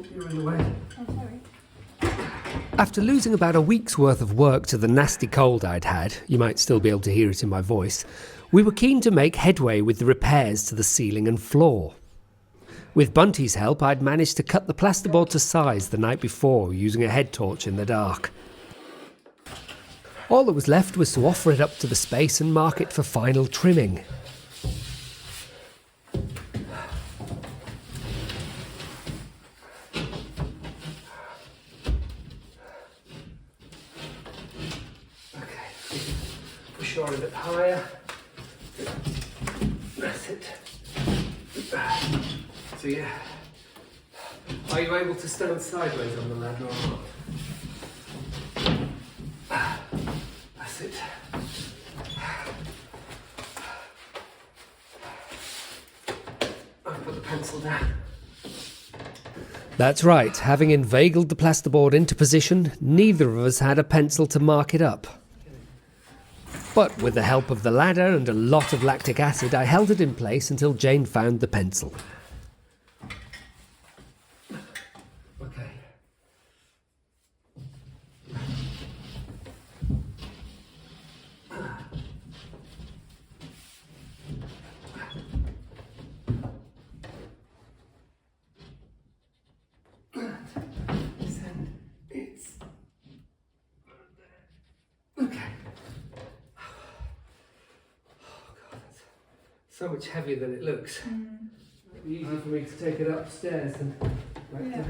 Oh, you're in the way. Oh, sorry. After losing about a week's worth of work to the nasty cold I'd had, you might still be able to hear it in my voice, we were keen to make headway with the repairs to the ceiling and floor. With Bunty's help, I'd managed to cut the plasterboard to size the night before using a head torch in the dark. All that was left was to offer it up to the space and mark it for final trimming. Push on a bit higher. That's it. So yeah. Are you able to stand sideways on the ladder or not? That's it. I'll put the pencil down. That's right, having inveigled the plasterboard into position, neither of us had a pencil to mark it up. But with the help of the ladder and a lot of lactic acid, I held it in place until Jane found the pencil. Okay. It's okay. So much heavier than it looks. It'd be easier for me to take it upstairs than back down.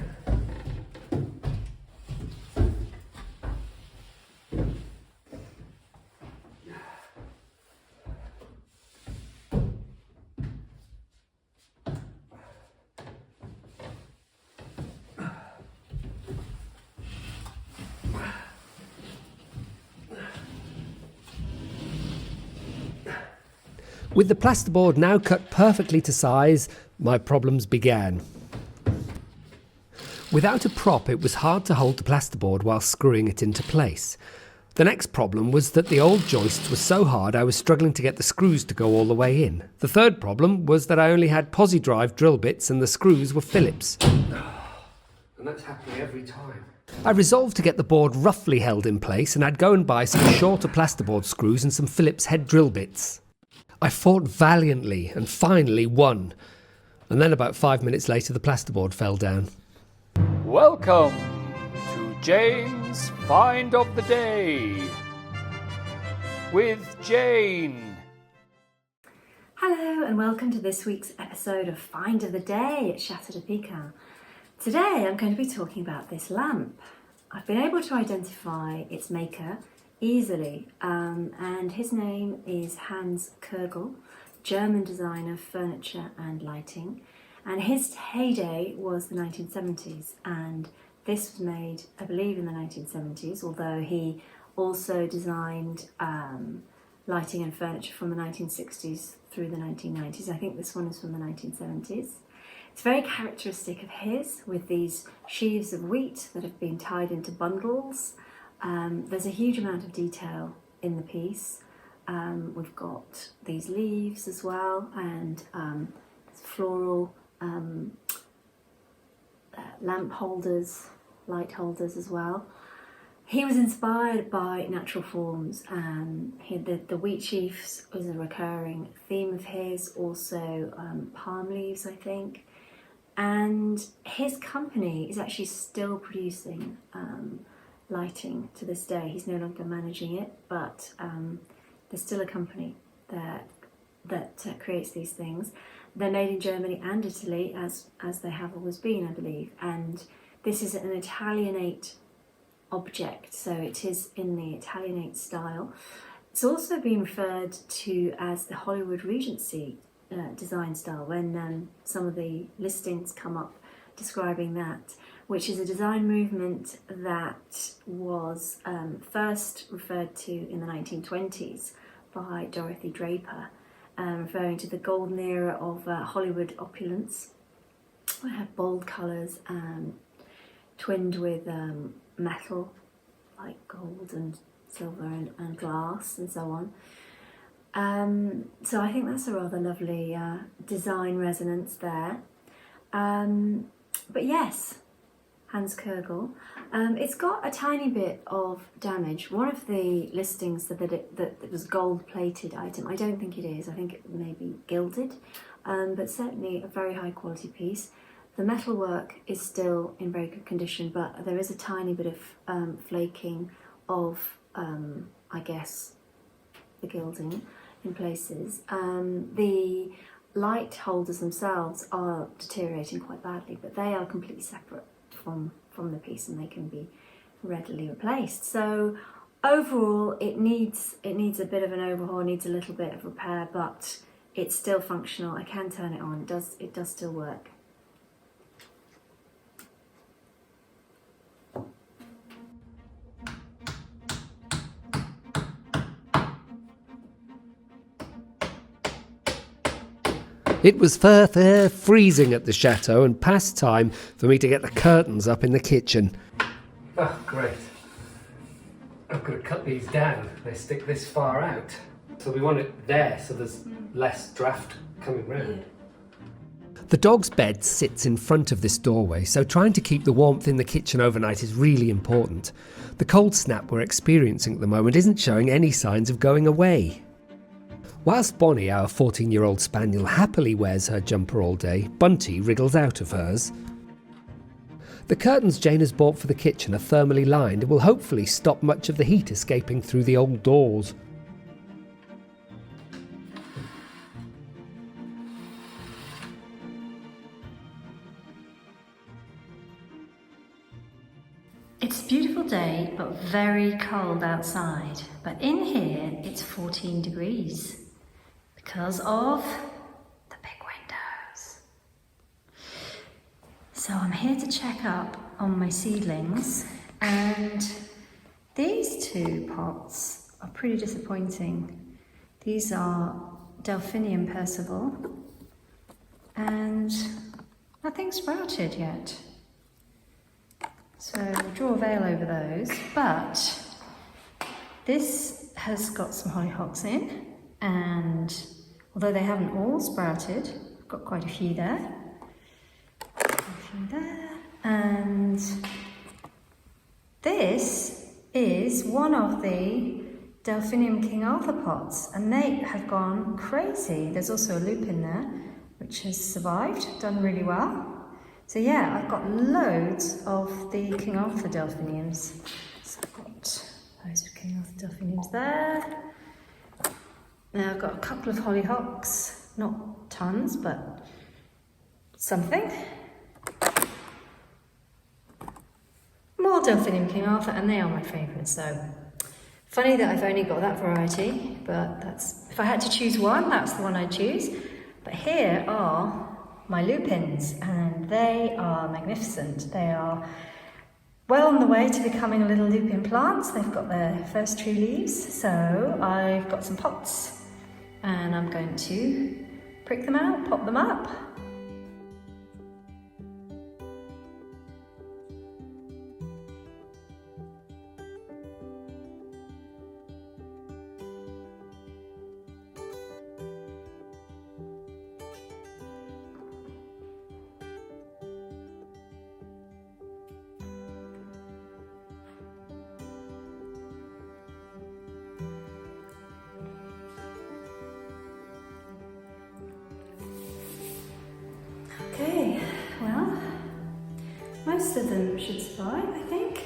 With the plasterboard now cut perfectly to size, my problems began. Without a prop, it was hard to hold the plasterboard while screwing it into place. The next problem was that the old joists were so hard I was struggling to get the screws to go all the way in. The third problem was that I only had posi drive drill bits and the screws were Phillips. And that's happening every time. I resolved to get the board roughly held in place, and I'd go and buy some shorter plasterboard screws and some Phillips head drill bits. I fought valiantly and finally won. And then about 5 minutes later the plasterboard fell down. Welcome to Jane's Find of the Day with Jane. Hello and welcome to this week's episode of Find of the Day at Chateau Pican. Today I'm going to be talking about this lamp. I've been able to identify its maker easily, and his name is Hans Kugel, German designer of furniture and lighting, and his heyday was the 1970s, and this was made, I believe, in the 1970s, although he also designed lighting and furniture from the 1960s through the 1990s. I think this one is from the 1970s. It's very characteristic of his, with these sheaves of wheat that have been tied into bundles. There's a huge amount of detail in the piece. We've got these leaves as well, and floral lamp holders, light holders as well. He was inspired by natural forms. The wheat sheaves was a recurring theme of his, also palm leaves, I think. And his company is actually still producing lighting to this day. He's no longer managing it, but there's still a company that creates these things. They're made in Germany and Italy, as they have always been, I believe. And this is an Italianate object, so it is in the Italianate style. It's also been referred to as the Hollywood Regency design style when some of the listings come up describing that, which is a design movement that was first referred to in the 1920s by Dorothy Draper, referring to the golden era of Hollywood opulence. We have bold colours twinned with metal like gold and silver and glass and so on. So I think that's a rather lovely design resonance there. But yes, Hans Kurgel. It's got a tiny bit of damage. One of the listings said that it was gold-plated item. I don't think it is. I think it may be gilded, but certainly a very high-quality piece. The metalwork is still in very good condition, but there is a tiny bit of flaking of, I guess, the gilding in places. The light holders themselves are deteriorating quite badly, but they are completely separate from the piece and they can be readily replaced. So overall it needs a bit of an overhaul, needs a little bit of repair, but it's still functional. I can turn it on. It does still work. It was freezing at the chateau and past time for me to get the curtains up in the kitchen. Oh, great. I've got to cut these down. They stick this far out. So we want it there so there's less draft coming round. The dog's bed sits in front of this doorway, so trying to keep the warmth in the kitchen overnight is really important. The cold snap we're experiencing at the moment isn't showing any signs of going away. Whilst Bonnie, our 14-year-old spaniel, happily wears her jumper all day, Bunty wriggles out of hers. The curtains Jane has bought for the kitchen are thermally lined and will hopefully stop much of the heat escaping through the old doors. It's a beautiful day, but very cold outside. But in here, it's 14 degrees because of the big windows. So I'm here to check up on my seedlings, and these two pots are pretty disappointing. These are Delphinium Percival, and nothing sprouted yet. So we'll draw a veil over those, but this has got some hollyhocks in, and although they haven't all sprouted, I've got quite a few there. And this is one of the Delphinium King Arthur pots, and they have gone crazy. There's also a lupin there, which has survived, done really well. So yeah, I've got loads of the King Arthur Delphiniums. So I've got loads of King Arthur Delphiniums there. Now I've got a couple of hollyhocks, not tons, but something. More Delphinium King Arthur, and they are my favourites. So funny that I've only got that variety, but that's, if I had to choose one, that's the one I'd choose. But here are my lupins, and they are magnificent. They are well on the way to becoming little lupin plants. They've got their first true leaves, so I've got some pots and I'm going to prick them out, pop them up. Okay, well, most of them should survive, I think.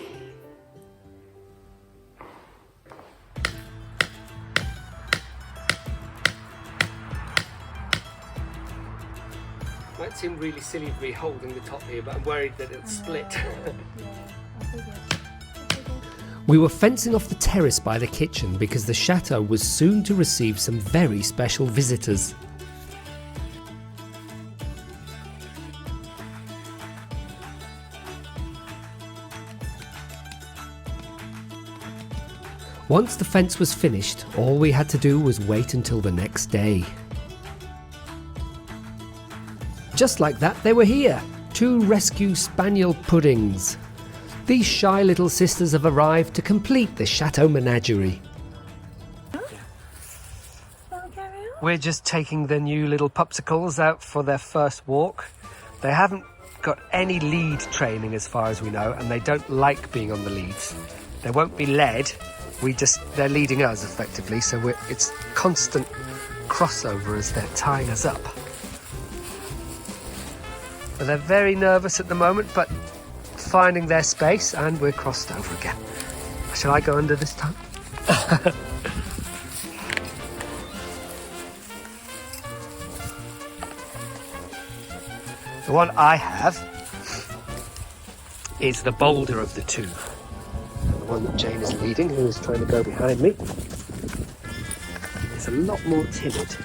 Might seem really silly of me holding the top here, but I'm worried that it'll split. We were fencing off the terrace by the kitchen because the chateau was soon to receive some very special visitors. Once the fence was finished, all we had to do was wait until the next day. Just like that, they were here. 2 rescue spaniel puddings. These shy little sisters have arrived to complete the chateau menagerie. We're just taking the new little pupsicles out for their first walk. They haven't got any lead training as far as we know, and they don't like being on the leads. They won't be led, they're leading us effectively, so it's constant crossover as they're tying us up. But they're very nervous at the moment, but finding their space, and we're crossed over again. Shall I go under this time? The one I have is the bolder of the two. The one that Jane is leading, who is trying to go behind me, is a lot more timid.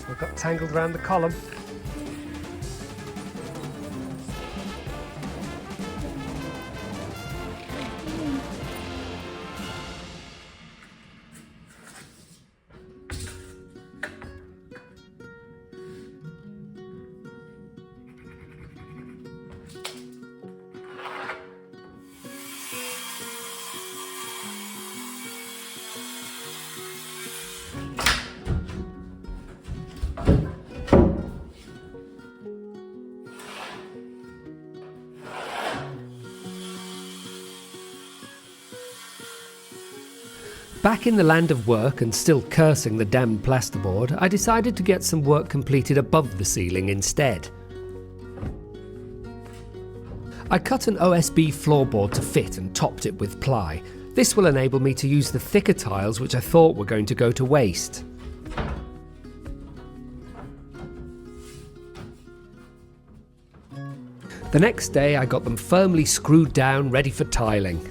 We've got tangled around the column. Back in the land of work and still cursing the damned plasterboard, I decided to get some work completed above the ceiling instead. I cut an OSB floorboard to fit and topped it with ply. This will enable me to use the thicker tiles which I thought were going to go to waste. The next day I got them firmly screwed down, ready for tiling.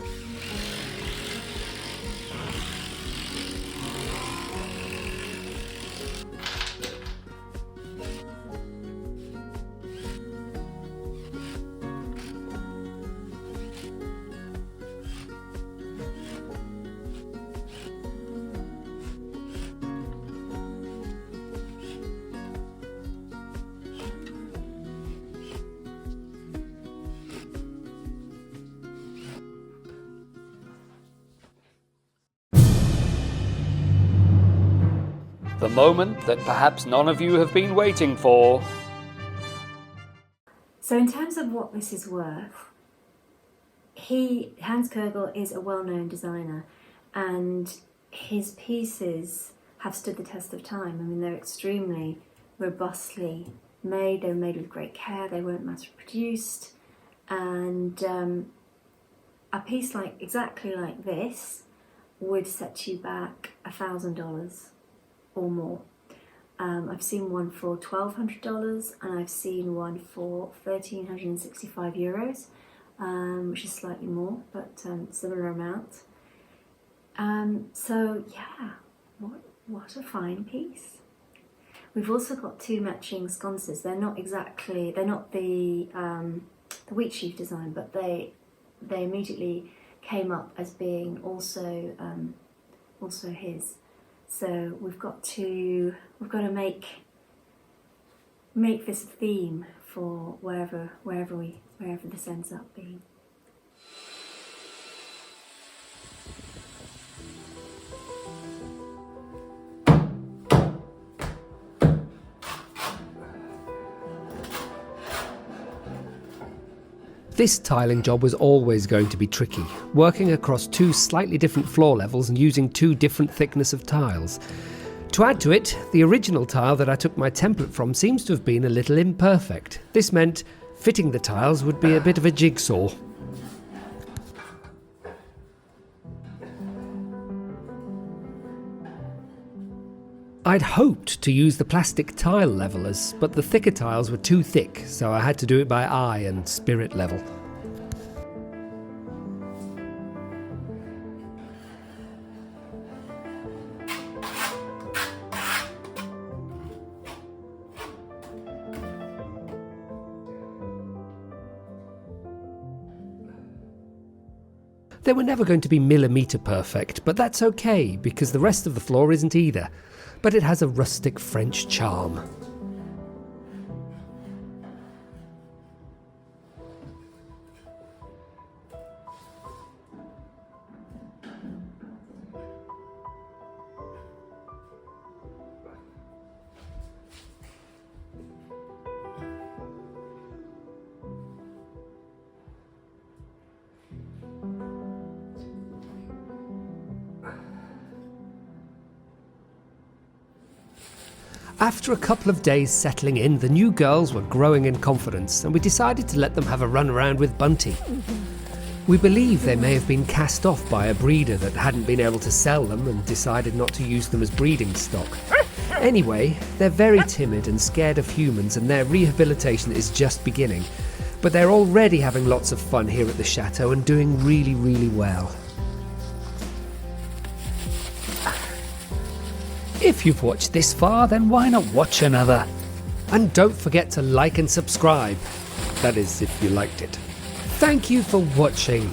The moment that perhaps none of you have been waiting for. So in terms of what this is worth, Hans Kegel is a well-known designer, and his pieces have stood the test of time. I mean, they're extremely robustly made. They're made with great care. They weren't mass-produced, and a piece exactly like this would set you back $1,000 or more. I've seen one for $1,200 and I've seen one for €1,365, which is slightly more, but similar amount. So yeah, what a fine piece. We've also got two matching sconces. They're not the wheat sheaf design, but they immediately came up as being also his. So we've got to make this theme for wherever this ends up being. This tiling job was always going to be tricky, working across two slightly different floor levels and using two different thickness of tiles. To add to it, the original tile that I took my template from seems to have been a little imperfect. This meant fitting the tiles would be a bit of a jigsaw. I'd hoped to use the plastic tile levelers, but the thicker tiles were too thick, so I had to do it by eye and spirit level. They were never going to be millimetre perfect, but that's okay, because the rest of the floor isn't either. But it has a rustic French charm. After a couple of days settling in, the new girls were growing in confidence, and we decided to let them have a run around with Bunty. We believe they may have been cast off by a breeder that hadn't been able to sell them and decided not to use them as breeding stock. Anyway, they're very timid and scared of humans, and their rehabilitation is just beginning. But they're already having lots of fun here at the chateau and doing really, really well. If you've watched this far, then why not watch another? And don't forget to like and subscribe. That is, if you liked it. Thank you for watching.